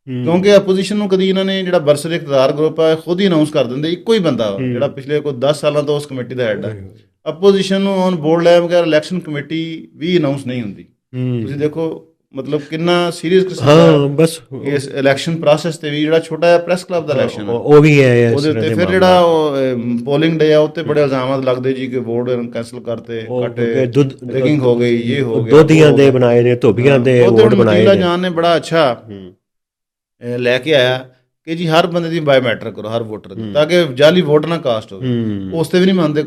ਕਿਉਂਕਿ ਆਪੋਜੀਸ਼ਨ ਨੂੰ ਕਦੀ ਇਹਨਾਂ ਨੇ ਜਿਹੜਾ ਬਰਸਰ ਇਕਤਦਾਰ ਗਰੁੱਪ ਹੈ ਖੁਦ ਹੀ ਅਨਾਊਂਸ ਕਰ ਦਿੰਦੇ, ਇੱਕੋ ਹੀ ਬੰਦਾ ਜਿਹੜਾ ਪਿਛਲੇ ਕੋਈ 10 ਸਾਲਾਂ ਤੋਂ ਉਸ ਕਮੇਟੀ ਦਾ ਹੈਡ ਹੈ। ਆਪੋਜੀਸ਼ਨ ਨੂੰ ਔਨ ਬੋਰਡ ਲੈ ਬਗੈਰ ਇਲੈਕਸ਼ਨ ਕਮੇਟੀ ਵੀ ਅਨਾਊਂਸ ਨਹੀਂ ਹੁੰਦੀ। ਤੁਸੀਂ ਦੇਖੋ ਮਤਲਬ ਕਿੰਨਾ ਸੀਰੀਅਸ ਕਿਸਮ ਦਾ ਬਸ ਇਸ ਇਲੈਕਸ਼ਨ ਪ੍ਰੋਸੈਸ ਤੇ ਵੀ ਜਿਹੜਾ ਛੋਟਾ ਜਿਹਾ ਪ੍ਰੈਸ ਕਲੱਬ ਦਾ ਇਲੈਕਸ਼ਨ ਉਹ ਵੀ ਹੈ, ਉਹਦੇ ਉੱਤੇ ਫਿਰ ਜਿਹੜਾ ਪੋਲਿੰਗ ਡੇ ਆ ਉੱਤੇ ਬੜੇ ਇਲਜ਼ਾਮਾਤ ਲੱਗਦੇ ਜੀ ਕਿ ਵੋਟ ਕੈਂਸਲ ਕਰਤੇ, ਕੱਟੇ, ਰਿਗਿੰਗ ਹੋ ਗਈ, ਇਹ ਹੋ ਗਿਆ, ਦੋਧੀਆਂ ਦੇ ਬਣਾਏ ਨੇ, ਧੋਬੀਆਂ ਦੇ ਵੋਟ ਬਣਾਏ ਨੇ। ਜਾਨ ਨੇ ਬੜਾ ਅੱਛਾ ਲੈ ਕੇ ਆਇਆ ਕਿ ਜੀ ਹਰ ਬੰਦੇ ਦੀ ਬਾਇਓਮੈਟ੍ਰਿਕ ਕਰੋ, ਹਰ ਵੋਟਰ ਦੀ, ਤਾਂ ਕਿ ਜਾਲੀ ਵੋਟ ਨਾ ਕਾਸਟ ਹੋਵੇ। ਉਸ ਤੇ ਵੀ ਨਹੀਂ ਮੰਨਦੇ,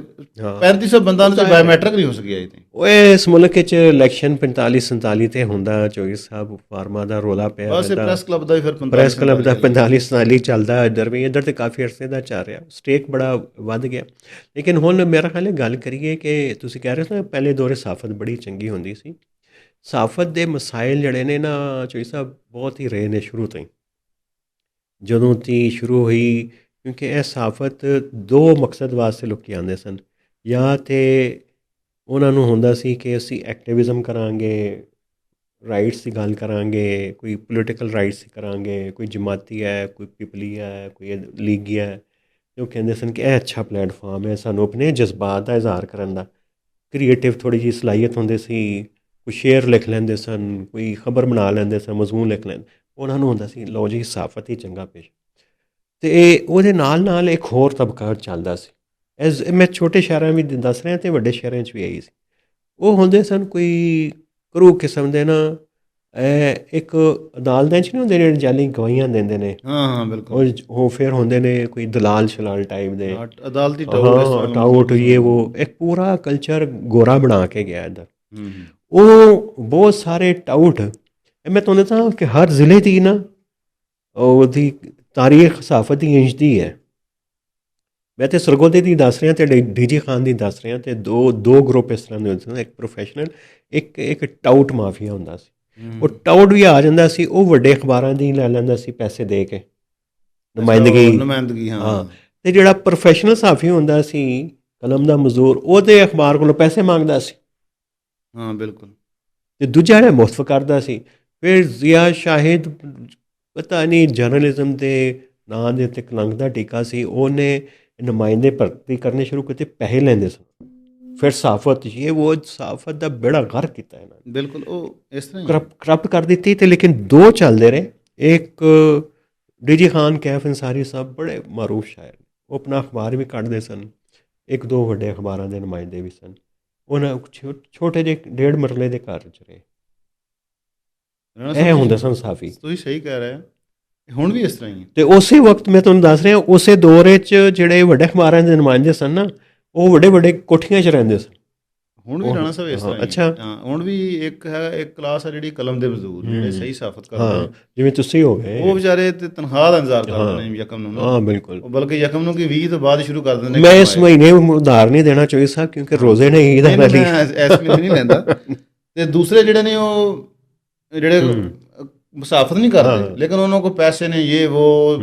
3500 ਬੰਦਾ ਨੂੰ ਬਾਇਓਮੈਟ੍ਰਿਕ ਨਹੀਂ ਹੋ ਸਕਿਆ। ਇਹ ਇਸ ਮੁਲਕ 'ਚ ਇਲੈਕਸ਼ਨ 45-47 ਤੇ ਹੁੰਦਾ, ਚੌਧਰੀ ਸਾਹਿਬ ਫਾਰਮਾਂ ਦਾ ਰੌਲਾ ਪਿਆ। ਬਸ ਪ੍ਰੈਸ ਕਲੱਬ ਦਾ ਵੀ ਫਿਰ 45-47 ਚੱਲਦਾ ਇੱਧਰ ਵੀ, ਇੱਧਰ ਤੇ ਕਾਫੀ ਅਰਸੇ ਦਾ ਚੱਲ ਰਿਹਾ, ਸਟੇਕ ਬੜਾ ਵੱਧ ਗਿਆ। ਲੇਕਿਨ ਹੁਣ ਮੇਰਾ ਖਿਆਲ ਹੈ ਗੱਲ ਕਰੀਏ ਕਿ ਤੁਸੀਂ ਕਹਿ ਰਹੇ ਹੋ ਨਾ ਪਹਿਲੇ ਦੌਰੇ ਸਾਫਤ ਬੜੀ ਚੰਗੀ ਹੁੰਦੀ ਸੀ। ਸਾਫਤ ਦੇ ਮਸਾਇਲ ਜਿਹੜੇ ਨੇ ਨਾ ਚੌਧਰੀ ਸਾਹਿਬ ਬਹੁਤ ਹੀ ਰਹੇ ਨੇ ਸ਼ੁਰੂ ਤੋਂ ਹੀ, ਜਦੋਂ ਤੀ ਸ਼ੁਰੂ ਹੋਈ। ਕਿਉਂਕਿ ਇਹ ਸਾਫਤ ਦੋ ਮਕਸਦ ਵਾਸਤੇ ਲੋਕ ਆਉਂਦੇ ਸਨ, ਜਾਂ ਤਾਂ ਉਹਨਾਂ ਨੂੰ ਹੁੰਦਾ ਸੀ ਕਿ ਅਸੀਂ ਐਕਟਿਵਿਜ਼ਮ ਕਰਾਂਗੇ, ਰਾਈਟਸ ਦੀ ਗੱਲ ਕਰਾਂਗੇ, ਕੋਈ ਪੋਲੀਟੀਕਲ ਰਾਈਟਸ ਕਰਾਂਗੇ, ਕੋਈ ਜਮਾਤੀ ਹੈ, ਕੋਈ ਪਿਪਲੀ ਹੈ, ਕੋਈ ਲੀਗੀ ਹੈ, ਉਹ ਕਹਿੰਦੇ ਸਨ ਕਿ ਇਹ ਅੱਛਾ ਪਲੇਟਫਾਰਮ ਹੈ ਸਾਨੂੰ ਆਪਣੇ ਜਜ਼ਬਾਤ ਦਾ ਇਜ਼ਹਾਰ ਕਰਨ ਦਾ। ਕ੍ਰੀਏਟਿਵ ਥੋੜ੍ਹੀ ਜਿਹੀ ਸਲਾਹੀਅਤ ਹੁੰਦੀ ਸੀ, ਕੋਈ ਸ਼ੇਅਰ ਲਿਖ ਲੈਂਦੇ ਸਨ, ਕੋਈ ਖਬਰ ਬਣਾ ਲੈਂਦੇ ਸਨ, ਮਜ਼ਮੂਨ ਲਿਖ ਲੈਂਦੇ, ਉਹਨਾਂ ਨੂੰ ਹੁੰਦਾ ਸੀ ਲਓ ਜੀ ਸਾਫਤ ਹੀ ਚੰਗਾ ਪੇਸ਼। ਅਤੇ ਉਹਦੇ ਨਾਲ ਇੱਕ ਹੋਰ ਤਬਕਾ ਚੱਲਦਾ ਸੀ, ਮੈਂ ਛੋਟੇ ਸ਼ਹਿਰਾਂ ਵੀ ਦੱਸ ਰਿਹਾ ਅਤੇ ਵੱਡੇ ਸ਼ਹਿਰਾਂ 'ਚ ਵੀ ਆਈ ਸੀ। ਉਹ ਹੁੰਦੇ ਸਨ ਕੋਈ ਕਰੂ ਕਿਸਮ ਦੇ ਨਾ, ਇੱਕ ਅਦਾਲਤਾਂ 'ਚ ਨਹੀਂ ਹੁੰਦੇ ਜਿਹੜੇ ਜਾਲੀ ਗਵਾਹੀਆਂ ਦਿੰਦੇ ਨੇ। ਹਾਂ ਬਿਲਕੁਲ, ਉਹ ਫਿਰ ਹੁੰਦੇ ਨੇ ਕੋਈ ਦਲਾਲ ਸ਼ਲਾਲ ਟਾਈਪ ਦੇ, ਅਦਾਲਤੀ ਟਾਊਟ, ਇਹ ਇੱਕ ਪੂਰਾ ਕਲਚਰ ਗੋਰਾ ਬਣਾ ਕੇ ਗਿਆ ਇੱਧਰ। ਉਹ ਬਹੁਤ ਸਾਰੇ ਟਾਊਟ, ਮੈਂ ਤੁਹਾਨੂੰ ਦੱਸਾਂ ਕਿ ਹਰ ਜ਼ਿਲ੍ਹੇ ਦੀ ਨਾ ਉਹਦੀ ਤਾਰੀਖ ਸਾਫਤ ਦੀ ਇੰਝ ਦੀ ਹੈ। ਮੈਂ ਤਾਂ ਸਰਗੋਦੇ ਦੀ ਦੱਸ ਰਿਹਾ ਅਤੇ ਡੀ ਖਾਨ ਦੀ ਦੱਸ ਰਿਹਾ, ਅਤੇ ਦੋ ਗਰੁੱਪ ਇਸ ਤਰ੍ਹਾਂ ਦੇ ਹੁੰਦੇ ਸਨ, ਇੱਕ ਪ੍ਰੋਫੈਸ਼ਨਲ, ਇੱਕ ਟਾਊਟ ਮਾਫੀਆ ਹੁੰਦਾ ਸੀ। ਉਹ ਟਾਊਟ ਵੀ ਆ ਜਾਂਦਾ ਸੀ, ਉਹ ਵੱਡੇ ਅਖਬਾਰਾਂ ਦੀ ਲੈ ਲੈਂਦਾ ਸੀ ਪੈਸੇ ਦੇ ਕੇ, ਨੁਮਾਇੰਦਗੀ। ਹਾਂ, ਅਤੇ ਜਿਹੜਾ ਪ੍ਰੋਫੈਸ਼ਨਲ ਸਾਫੀ ਹੁੰਦਾ ਸੀ, ਕਲਮ ਦਾ ਮਜ਼ਦੂਰ, ਉਹ ਤਾਂ ਅਖਬਾਰ ਕੋਲੋਂ ਪੈਸੇ ਮੰਗਦਾ ਸੀ। ਹਾਂ ਬਿਲਕੁਲ, ਅਤੇ ਦੂਜਾ ਜਿਹੜਾ ਮੁਫਤ ਕਰਦਾ ਸੀ। ਫਿਰ ਜ਼ਿਆ ਸ਼ਾਹਿਦ ਪਤਾ ਨਹੀਂ ਜਰਨਲਿਜ਼ਮ ਦੇ ਨਾਂ ਦੇ ਉੱਤੇ ਕਲੰਕ ਦਾ ਟੀਕਾ ਸੀ, ਉਹਨੇ ਨੁਮਾਇੰਦੇ ਭਰਤੀ ਕਰਨੇ ਸ਼ੁਰੂ ਕੀਤੇ, ਪੈਸੇ ਲੈਂਦੇ ਸਨ। ਫਿਰ ਸਾਫਤ ਉਹ ਸਾਫਤ ਦਾ ਬੇੜਾ ਗਰਕ ਕੀਤਾ ਇਹਨਾਂ ਨੇ, ਬਿਲਕੁਲ ਉਹ ਇਸ ਤਰ੍ਹਾਂ ਕਰਪਟ ਕਰ ਦਿੱਤੀ। ਅਤੇ ਲੇਕਿਨ ਦੋ ਚੱਲਦੇ ਰਹੇ, ਇੱਕ ਡੀ ਖਾਨ ਕੈਫ ਅੰਸਾਰੀ ਸਾਹਿਬ ਬੜੇ ਮਾਰੂਫ ਸ਼ਾਇਰ, ਉਹ ਆਪਣਾ ਅਖਬਾਰ ਵੀ ਕੱਢਦੇ ਸਨ, ਇੱਕ ਦੋ ਵੱਡੇ ਅਖਬਾਰਾਂ ਦੇ ਨੁਮਾਇੰਦੇ ਵੀ ਸਨ। ਉਹਨਾਂ ਛੋਟੇ ਜਿਹੇ 1.5 ਮਰਲੇ ਦੇ ਘਰ 'ਚ ਰਹੇ, ਇਹ ਹੁੰਦੇ ਸਨ ਸਾਫੀ। ਤੁਸੀਂ ਸਹੀ ਕਹਿ ਰਹੇ ਹੋ, ਹੁਣ ਵੀ ਇਸ ਤਰ੍ਹਾਂ ਹੀ। ਅਤੇ ਉਸੇ ਵਕਤ ਮੈਂ ਤੁਹਾਨੂੰ ਦੱਸ ਰਿਹਾ, ਉਸੇ ਦੌਰ 'ਚ ਜਿਹੜੇ ਵੱਡੇ ਅਖਬਾਰਾਂ ਦੇ ਨੁਮਾਇੰਦੇ ਸਨ ਨਾ, ਉਹ ਵੱਡੇ ਕੋਠੀਆਂ 'ਚ ਰਹਿੰਦੇ ਸਨ। ਹੁਣ ਵੀ ਰਾਣਾ ਸਾਹਿਬ ਇਸ ਤਰ੍ਹਾਂ ਹੀ ਅੱਛਾ। ਹਾਂ, ਹੁਣ ਵੀ ਇੱਕ ਕਲਾਸ ਹੈ ਜਿਹੜੀ ਕਲਮ ਦੇ ਮਜ਼ਦੂਰ ਜਿਹੜੇ ਸਹੀ ਸਾਫਤ ਕਰਦੇ ਹਾਂ, ਨੇ, ਜਿਵੇਂ ਤੁਸੀਂ ਹੋ ਗਏ। ਉਹ ਵਿਚਾਰੇ ਤੇ ਤਨਖਾਹ ਦਾ ਇੰਤਜ਼ਾਰ ਕਰਦੇ ਨੇ ਯਕਮ ਨੂੰ ਨਾ। ਹਾਂ ਬਿਲਕੁਲ। ਉਹ ਬਲਕਿ ਯਕਮ ਨੂੰ ਕਿ 20 ਤੋਂ ਬਾਅਦ ਸ਼ੁਰੂ ਕਰ ਦਿੰਦੇ ਨੇ ਮੈਂ ਕੰਮ ਇਸ ਆਏ। ਮਹੀਨੇ ਉਧਾਰ ਨਹੀਂ ਦੇਣਾ ਚੋਈ ਸਾਹਿਬ, ਕਿਉਂਕਿ ਰੋਜ਼ੇ ਨੇ ਈਦ ਨਹੀਂ, ਹੈ ਨਹੀਂ, ਮੈਂ ਇਸ ਮਹੀਨੇ ਨਹੀਂ ਲੈਂਦਾ। ਤੇ ਦੂਸਰੇ ਜਿਹੜੇ ਨੇ ਉਹ ਜਿਹੜੇ ਮੁਸਾਫਤ ਨਹੀਂ ਕਰਦੇ, ਲੇਕਿਨ ਉਹਨਾਂ ਕੋਲ ਪੈਸੇ ਨੇ, ਇਹ ਉਹ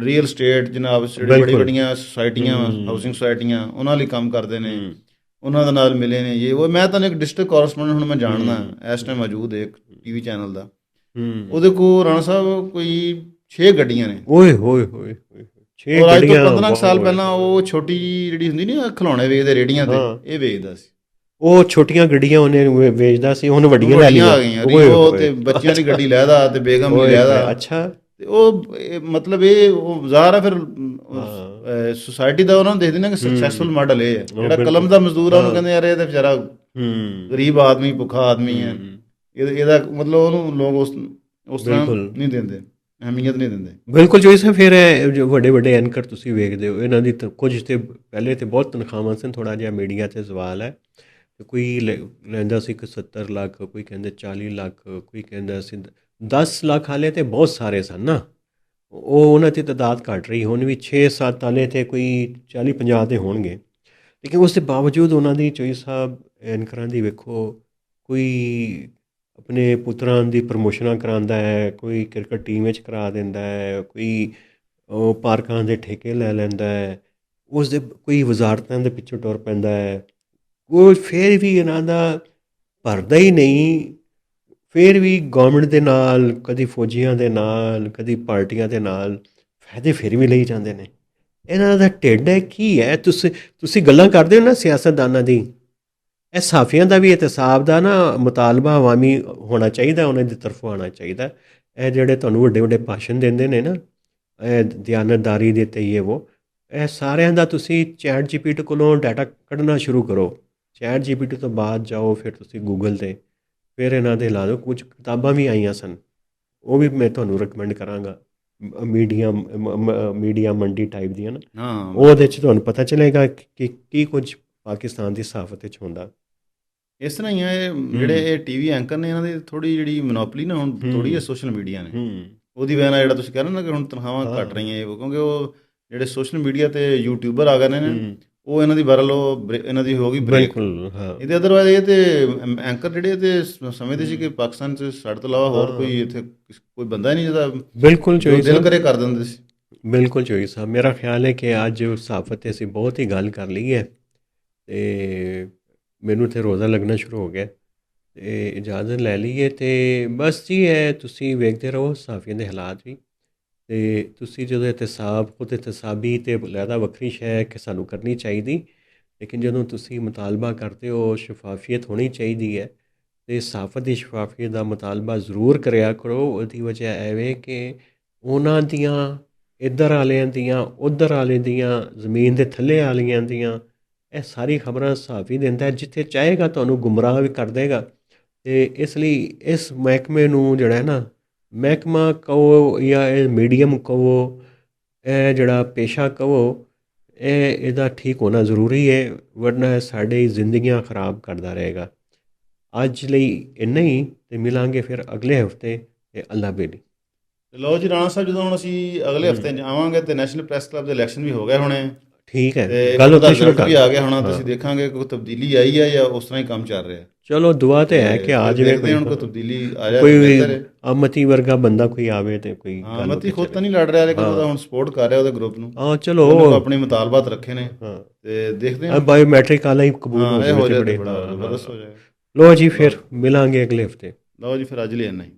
ਰੀਅਲ ਸਟੇਟ ਜਨਾਬ, ਜਿਹੜੀ ਬੜੀ ਬੜੀਆਂ ਸੁਸਾਇਟੀਆਂ, ਹਾਊਸਿੰਗ ਸੁਸਾਇਟੀਆਂ, ਉਹਨਾਂ ਲਈ ਕੰਮ ਕਰਦੇ ਨੇ, ਉਹਨਾਂ ਦੇ ਨਾਲ ਮਿਲੇ ਨੇ। ਇਹ ਉਹ ਮੈਂ ਤੁਹਾਨੂੰ ਇੱਕ ਡਿਸਟ੍ਰਿਕਟ ਕੋਰਸਪੋਂਡੈਂਟ ਹੁਣ ਮੈਂ ਜਾਣਦਾ ਇਸ ਟਾਈਮ ਮੌਜੂਦ ਹੈ ਇੱਕ ਟੀਵੀ ਚੈਨਲ ਦਾ, ਉਹਦੇ ਕੋਲ ਰਾਣਾ ਸਾਹਿਬ ਕੋਈ 6 ਗੱਡੀਆਂ ਨੇ। ਓਏ ਹੋਏ ਹੋਏ ਹੋਏ, 6 ਔਰ ਅੱਜ ਤੋਂ ਗੱਡੀਆਂ। 15 ਸਾਲ ਪਹਿਲਾਂ ਉਹ ਛੋਟੀ ਜਿਹੀ ਜਿਹੜੀ ਹੁੰਦੀ ਨਹੀਂ ਖਿਲੌਣੇ ਵੇਚਦੇ ਰੇੜੀਆਂ ਤੇ, ਇਹ ਵੇਚਦਾ ਸੀ। ਉਹ ਛੋਟੀਆਂ ਗੱਡੀਆਂ ਉਹਨੇ ਵੇਚਦਾ ਸੀ, ਹੁਣ ਵੱਡੀਆਂ ਲੈ ਲਈਆਂ ਆ ਗਈਆਂ, ਰੀਓ ਤੇ ਬੱਚਿਆਂ ਦੀ ਗੱਡੀ ਲੈਦਾ ਤੇ ਬੇਗਮ ਵੀ ਲੈਦਾ। ਅੱਛਾ। ਤੇ ਉਹ ਮਤਲਬ ਉਹ ਜ਼ਾਹਰ ਹੈ ਫਿਰ ਸੁਸਾਇਟੀ ਦਾ ਉਹਨਾਂ ਨੂੰ ਦੇਖਦੇ ਨੇ ਕਿ ਸਕਸੈਸਫੁਲ ਮਾਡਲ ਇਹ ਹੈ। ਜਿਹੜਾ ਕਲਮ ਦਾ ਮਜ਼ਦੂਰ ਆ ਉਹਨੂੰ ਕਹਿੰਦੇ ਯਾਰ ਇਹ ਤਾਂ ਵਿਚਾਰਾ ਗਰੀਬ ਆਦਮੀ, ਭੁੱਖਾ ਆਦਮੀ ਹੈ, ਇਹਦਾ ਮਤਲਬ ਉਹਨੂੰ ਲੋਕ ਉਸ ਤਰ੍ਹਾਂ ਨਹੀਂ ਦਿੰਦੇ, ਅਹਿਮੀਅਤ ਨਹੀਂ ਦਿੰਦੇ। ਬਿਲਕੁਲ ਜੋ ਇਸ ਫਿਰ ਜੋ ਵੱਡੇ ਵੱਡੇ ਐਂਕਰ ਤੁਸੀਂ ਵੇਖਦੇ ਹੋ, ਇਹਨਾਂ ਦੀ ਕੁਝ ਤੇ ਪਹਿਲੇ ਤੇ ਬਹੁਤ ਤਨਖਾਹਾਂ ਸਨ, ਥੋੜ੍ਹਾ ਜਿਹਾ ਮੀਡੀਆ 'ਤੇ ਸਵਾਲ ਹੈ। ਕੋਈ ਲੈਂਦਾ ਸੀ 70 ਲੱਖ, ਕੋਈ ਕਹਿੰਦੇ 40 ਲੱਖ, ਕੋਈ ਕਹਿੰਦਾ ਸੀ 10 ਲੱਖ। ਹਾਲੇ ਤੇ ਬਹੁਤ ਸਾਰੇ ਸਨ ਨਾ, ਉਹ ਉਹਨਾਂ ਦੀ ਤਾਦਾਦ ਘੱਟ ਰਹੀ। ਹੁਣ ਵੀ 6-7 ਹਾਲੇ ਤੇ ਕੋਈ 40-50 ਦੇ ਹੋਣਗੇ, ਲੇਕਿਨ ਉਸ ਦੇ ਬਾਵਜੂਦ ਉਹਨਾਂ ਦੀ ਚੋਈ ਸਾਹਿਬ ਐਂਕਰਾਂ ਦੀ ਵੇਖੋ, ਕੋਈ ਆਪਣੇ ਪੁੱਤਰਾਂ ਦੀ ਪ੍ਰਮੋਸ਼ਨਾਂ ਕਰਾਉਂਦਾ ਹੈ, ਕੋਈ ਕ੍ਰਿਕਟ ਟੀਮ ਵਿੱਚ ਕਰਾ ਦਿੰਦਾ ਹੈ, ਕੋਈ ਉਹ ਪਾਰਕਾਂ ਦੇ ਠੇਕੇ ਲੈ ਲੈਂਦਾ ਹੈ, ਉਸ ਦੇ ਕੋਈ ਵਜ਼ਾਰਤਾਂ ਦੇ ਪਿੱਛੇ ਟੁਰ ਪੈਂਦਾ ਹੈ। ਉਹ ਫਿਰ ਵੀ ਇਹਨਾਂ ਦਾ ਭਰਦਾ ਹੀ ਨਹੀਂ, ਫਿਰ ਵੀ ਗੌਰਮੈਂਟ ਦੇ ਨਾਲ, ਕਦੀ ਫੌਜੀਆਂ ਦੇ ਨਾਲ, ਕਦੀ ਪਾਰਟੀਆਂ ਦੇ ਨਾਲ ਫਾਇਦੇ ਫਿਰ ਵੀ ਲਈ ਜਾਂਦੇ ਨੇ। ਇਹਨਾਂ ਦਾ ਢਿੱਡ ਹੈ ਕੀ ਹੈ? ਤੁਸੀਂ ਗੱਲਾਂ ਕਰਦੇ ਹੋ ਨਾ ਸਿਆਸਤਦਾਨਾਂ ਦੀ, ਇਹ ਸਾਫੀਆਂ ਦਾ ਵੀ ਇਹਤਸਾਬ ਦਾ ਨਾ ਮੁਤਾਲਬਾ ਅਵਾਮੀ ਹੋਣਾ ਚਾਹੀਦਾ, ਉਹਨਾਂ ਦੀ ਤਰਫੋਂ ਆਉਣਾ ਚਾਹੀਦਾ। ਇਹ ਜਿਹੜੇ ਤੁਹਾਨੂੰ ਵੱਡੇ ਵੱਡੇ ਭਾਸ਼ਣ ਦਿੰਦੇ ਨੇ ਨਾ, ਇਹ ਦਿਆਨਤਦਾਰੀ ਦੇ ਤੇ ਇਹ ਸਾਰਿਆਂ ਦਾ ਤੁਸੀਂ ਚੈਟ ਜੀਪੀਟੀ ਕੋਲੋਂ ਡਾਟਾ ਕੱਢਣਾ ਸ਼ੁਰੂ ਕਰੋ। ਚੈਟ ਜੀਪੀਟੀ ਤੋਂ ਬਾਅਦ ਜਾਓ ਫਿਰ ਤੁਸੀਂ ਗੂਗਲ 'ਤੇ, ਫਿਰ ਇਹਨਾਂ ਦੇ ਲਾ ਦਿਓ। ਕੁਝ ਕਿਤਾਬਾਂ ਵੀ ਆਈਆਂ ਸਨ, ਉਹ ਵੀ ਮੈਂ ਤੁਹਾਨੂੰ ਰਿਕਮੈਂਡ ਕਰਾਂਗਾ, ਮੀਡੀਆ ਮੰਡੀ ਟਾਈਪ ਦੀਆਂ ਨਾ। ਉਹਦੇ 'ਚ ਤੁਹਾਨੂੰ ਪਤਾ ਚੱਲੇਗਾ ਕਿ ਕੀ ਕੁਝ ਪਾਕਿਸਤਾਨ ਦੀ ਸਹਾਫਤ ਵਿੱਚ ਹੁੰਦਾ। ਇਸ ਤਰ੍ਹਾਂ ਹੀ ਹੈ ਜਿਹੜੇ ਇਹ ਟੀਵੀ ਐਂਕਰ ਨੇ, ਇਹਨਾਂ ਦੀ ਥੋੜ੍ਹੀ ਜਿਹੜੀ ਮੋਨੋਪਲੀ ਨਾ ਹੁਣ ਥੋੜ੍ਹੀ ਹੈ ਸੋਸ਼ਲ ਮੀਡੀਆ ਨੇ, ਉਹਦੀ ਵਜ੍ਹਾ ਨਾਲ ਜਿਹੜਾ ਤੁਸੀਂ ਕਹਿ ਰਹੇ ਨਾ ਕਿ ਹੁਣ ਤਨਖਾਹਾਂ ਘੱਟ ਰਹੀਆਂ, ਕਿਉਂਕਿ ਉਹ ਜਿਹੜੇ ਸੋਸ਼ਲ ਮੀਡੀਆ ਤੇ ਯੂਟਿਊਬਰ ਆ ਗਏ ਨੇ, ਉਹ ਇਹਨਾਂ ਦੀ ਬਰਲ ਇਹਨਾਂ ਦੀ ਹੋ ਗਈ ਬ੍ਰੇਕ। ਇਹਦੇ ਅਦਰਵਾਈਜ਼ ਇਹ ਤੇ ਐਂਕਰ ਜਿਹੜੇ ਤੇ ਸਮਝਦੇ ਸੀ ਕਿ ਪਾਕਿਸਤਾਨ 'ਚ ਸਾਡੇ ਤੋਂ ਇਲਾਵਾ ਹੋਰ ਕੋਈ ਇੱਥੇ ਕੋਈ ਬੰਦਾ ਹੀ ਨਹੀਂ ਜਿਹਦਾ ਬਿਲਕੁਲ ਦਿਲ ਕਰੇ ਕਰ ਦਿੰਦੇ ਸੀ। ਬਿਲਕੁਲ ਚੋਈ ਸਾਹਿਬ, ਮੇਰਾ ਖਿਆਲ ਹੈ ਕਿ ਅੱਜ ਸਹਾਫਤ 'ਤੇ ਅਸੀਂ ਬਹੁਤ ਹੀ ਗੱਲ ਕਰ ਲਈ ਹੈ, ਅਤੇ ਮੈਨੂੰ ਤਾਂ ਰੋਜ਼ਾ ਲੱਗਣਾ ਸ਼ੁਰੂ ਹੋ ਗਿਆ, ਅਤੇ ਇਜਾਜ਼ਤ ਲੈ ਲਈਏ। ਅਤੇ ਬਸ ਜੀ ਹੈ, ਤੁਸੀਂ ਵੇਖਦੇ ਰਹੋ ਸਹਾਫੀਆਂ ਦੇ ਹਾਲਾਤ ਵੀ, ਅਤੇ ਤੁਸੀਂ ਜਦੋਂ ਇਹਤਸਾਬ ਖੁਦ ਇਹਤਸਾਬੀ ਅਤੇ ਲਹਿਦਾ ਵੱਖਰੀ ਸ਼ੈ ਹੈ ਕਿ ਸਾਨੂੰ ਕਰਨੀ ਚਾਹੀਦੀ, ਲੇਕਿਨ ਜਦੋਂ ਤੁਸੀਂ ਮੁਤਾਲਬਾ ਕਰਦੇ ਹੋ ਸ਼ਫਾਫੀਅਤ ਹੋਣੀ ਚਾਹੀਦੀ ਹੈ, ਅਤੇ ਸਹਾਫਤ ਦੀ ਸ਼ਫਾਫੀਅਤ ਦਾ ਮੁਤਾਲਬਾ ਜ਼ਰੂਰ ਕਰਿਆ ਕਰੋ। ਉਹਦੀ ਵਜ੍ਹਾ ਐਵੇਂ ਕਿ ਉਹਨਾਂ ਦੀਆਂ ਇੱਧਰ ਵਾਲਿਆਂ ਦੀਆਂ, ਉੱਧਰ ਵਾਲੇ ਦੀਆਂ, ਜ਼ਮੀਨ ਦੇ ਥੱਲੇ ਵਾਲੀਆਂ ਦੀਆਂ, ਇਹ ਸਾਰੀ ਖਬਰਾਂ ਸਹਾਫੀ ਦਿੰਦਾ, ਜਿੱਥੇ ਚਾਹੇਗਾ ਤੁਹਾਨੂੰ ਗੁੰਮਰਾਹ ਵੀ ਕਰ ਦੇਗਾ। ਅਤੇ ਇਸ ਲਈ ਇਸ ਮਹਿਕਮੇ ਨੂੰ ਜਿਹੜਾ ਹੈ ਨਾ, ਮਹਿਕਮਾ ਕਹੋ ਜਾਂ ਇਹ ਮੀਡੀਅਮ ਕਹੋ, ਇਹ ਜਿਹੜਾ ਪੇਸ਼ਾ ਕਹੋ, ਇਹਦਾ ਠੀਕ ਹੋਣਾ ਜ਼ਰੂਰੀ ਹੈ, ਵਰਨਾ ਸਾਡੀ ਜ਼ਿੰਦਗੀਆਂ ਖਰਾਬ ਕਰਦਾ ਰਹੇਗਾ। ਅੱਜ ਲਈ ਇੰਨਾ ਹੀ, ਅਤੇ ਮਿਲਾਂਗੇ ਫਿਰ ਅਗਲੇ ਹਫ਼ਤੇ। ਅੱਲਾ ਬੇਲੀ। ਲਓ ਜੀ ਰਾਣਾ ਸਾਹਿਬ, ਜਦੋਂ ਹੁਣ ਅਸੀਂ ਅਗਲੇ ਹਫ਼ਤੇ ਆਵਾਂਗੇ ਅਤੇ ਨੈਸ਼ਨਲ ਪ੍ਰੈਸ ਕਲੱਬ ਦੇ ਇਲੈਕਸ਼ਨ ਵੀ ਹੋ ਗਏ ਹੋਣੇ, ਠੀਕ ਹੈ, ਗੱਲ ਉਹਦਾ ਰਿਜ਼ਲਟ ਵੀ ਆ ਗਿਆ ਹੋਣਾ, ਤੁਸੀਂ ਦੇਖਾਂਗੇ ਕੋਈ ਤਬਦੀਲੀ ਆਈ ਹੈ ਜਾਂ ਉਸ ਤਰ੍ਹਾਂ ਹੀ ਕੰਮ ਚੱਲ ਰਿਹਾ। ਚਲੋ ਦੁਆ ਤੇ ਹੈ ਕਿ ਆ ਜਾਵੇ, ਹੁਣ ਕੋਈ ਤਬਦੀਲੀ ਆ ਜਾਏ, ਕੋਈ ਅਮਤੀ ਵਰਗਾ ਬੰਦਾ ਕੋਈ ਆਵੇ ਤੇ ਕੋਈ ਅਮਤੀ ਖੁਦ ਤਾਂ ਨਹੀਂ ਲੜ ਰਿਹਾ, ਲੇਕਿਨ ਉਹਦਾ ਹੁਣ ਸਪੋਰਟ ਕਰ ਰਿਹਾ ਉਹਦੇ ਗਰੁੱਪ ਨੂੰ। ਹਾਂ ਚਲੋ, ਆਪਣੇ ਮੁਤਾਲਬਾਤ ਰੱਖੇ ਨੇ, ਤੇ ਦੇਖਦੇ ਹਾਂ ਬਾਇਓਮੈਟ੍ਰਿਕ ਵਾਲਾ ਹੀ ਕਬੂਲ ਹੋ ਜਾਏ, ਬੜਾ ਜ਼ਬਰਦਸਤ ਹੋ ਜਾਏ। ਲਓ ਜੀ ਫਿਰ ਮਿਲਾਂਗੇ ਅਗਲੇ ਹਫ਼ਤੇ। ਲਓ ਜੀ ਫਿਰ ਅੱਜ ਲਈ ਇੰਨਾ ਹੀ।